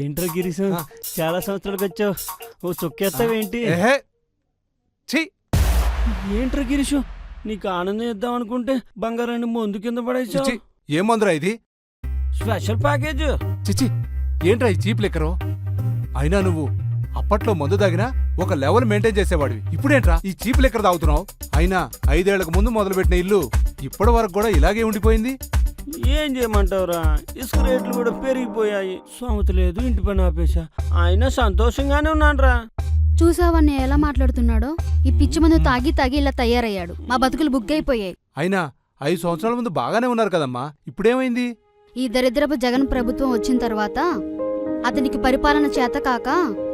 ఏంట్రా గిరీశం, చాలా సంవత్సరాలకు వచ్చావు, ఓ చొక్కేస్తావేంటి? ఏంట్రా గిరీశం, నీకు ఆనందం ఇద్దాం అనుకుంటే బంగారాన్ని మందు కింద పడేసావు. ఏం మందురా ఇది? Special package. చిచి, ఏంట్రా ఈ చీప్ లెక్కరో? అయినా నువ్వు అప్పట్లో మందు తాగినా ఒక లెవెల్ మెయింటైన్ చేసేవాడివి. ఇప్పుడేంట్రా ఈ చీప్ లెక్కర తాగుతున్నావు? అయినా 5 ఏళ్లకు ముందు మొదలుపెట్టిన ఇల్లు ఇప్పటి వరకు కూడా ఇలాగే ఉండిపోయింది. ఏం చేయమంటావురా, ఇసుక రేట్లు కూడా పెరిగిపోయాయి. సొంత లేదు, ఇంటి పని ఆపేశా. అయినా సంతోషంగానే ఉన్నానురా. చూసావన్నీ ఎలా మాట్లాడుతున్నాడో? ఈ పిచ్చి మందు తాగి తాగి ఇలా తయారయ్యాడు. మా బతుకులు బుగ్గైపోయాయి. అయినా 5 సంవత్సరాల ముందు బాగానే ఉన్నారు కదమ్మా, ఇప్పుడేమైంది? ఈ దరిద్రపు జగన్ ప్రభుత్వం వచ్చిన తర్వాత అతనికి పరిపాలన చేత కాక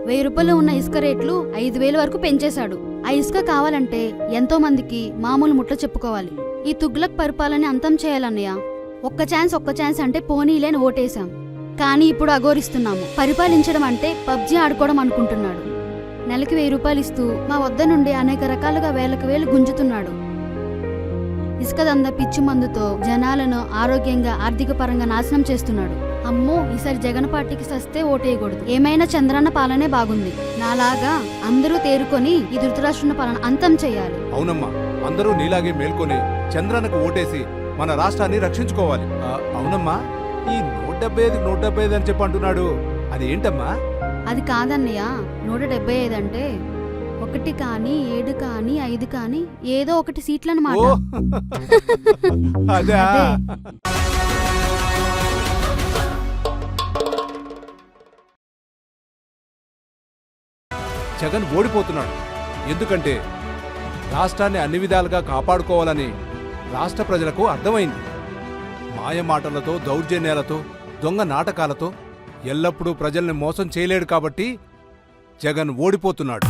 1000 రూపాయలు ఉన్న ఇసుక రేట్లు 5000 వరకు పెంచేశాడు. ఆ ఇసుక కావాలంటే ఎంతో మందికి మామూలు ముట్ల చెప్పుకోవాలి. ఈ తుగ్లక్ పరిపాలన అంతం చేయాలన్నయ్య. ఒక్క ఛాన్స్ అంటే పోనీలేని ఓటేశాం. కానీ ఇప్పుడు అఘోరిస్తున్నాము. పరిపాలించడం అంటే పబ్జీ ఆడుకోవడం అనుకుంటున్నాడు. నెలకి 1000 రూపాయలు ఇస్తూ మా వద్ద నుండి అనేక రకాలుగా వేలకు గుంజుతున్నాడు. ఇసుక దంద పిచ్చి మందుతో జనాలను ఆరోగ్యంగా ఆర్థిక పరంగా నాశనం చేస్తున్నాడు. అమ్మో, ఈసారి జగన్ పార్టీకి సస్తే ఓటేయకూడదు. ఏమైనా చంద్రన్న పాలనే బాగుంది. నాలాగా అందరూ తేరుకొని ఈ ధృతరాష్ట్రుని పాలన అంతం చేయాలి. అవునమ్మా, అందరూ నీలాగే మేల్కొని చంద్రన్నకు ఓటేసి మన రాష్ట్రాన్ని రక్షించుకోవాలి. అవునమ్మా, ఈ 175 అని చెప్పి అంటున్నాడు, అదేంటమ్మా? అది కాదన్నయ్య, 175 అంటే 1 కానీ 7 కానీ 5 కానీ ఏదో ఒకటి సీట్లన్నమాట. అదే. జగన్ ఓడిపోతున్నాడు. ఎందుకంటే రాష్ట్రాన్ని అన్ని విధాలుగా కాపాడుకోవాలని రాష్ట్ర ప్రజలకు అర్థమైంది. మాయమాటలతో, దౌర్జన్యాలతో, దొంగ నాటకాలతో ఎల్లప్పుడూ ప్రజల్ని మోసం చేయలేడు. కాబట్టి జగన్ ఓడిపోతున్నాడు.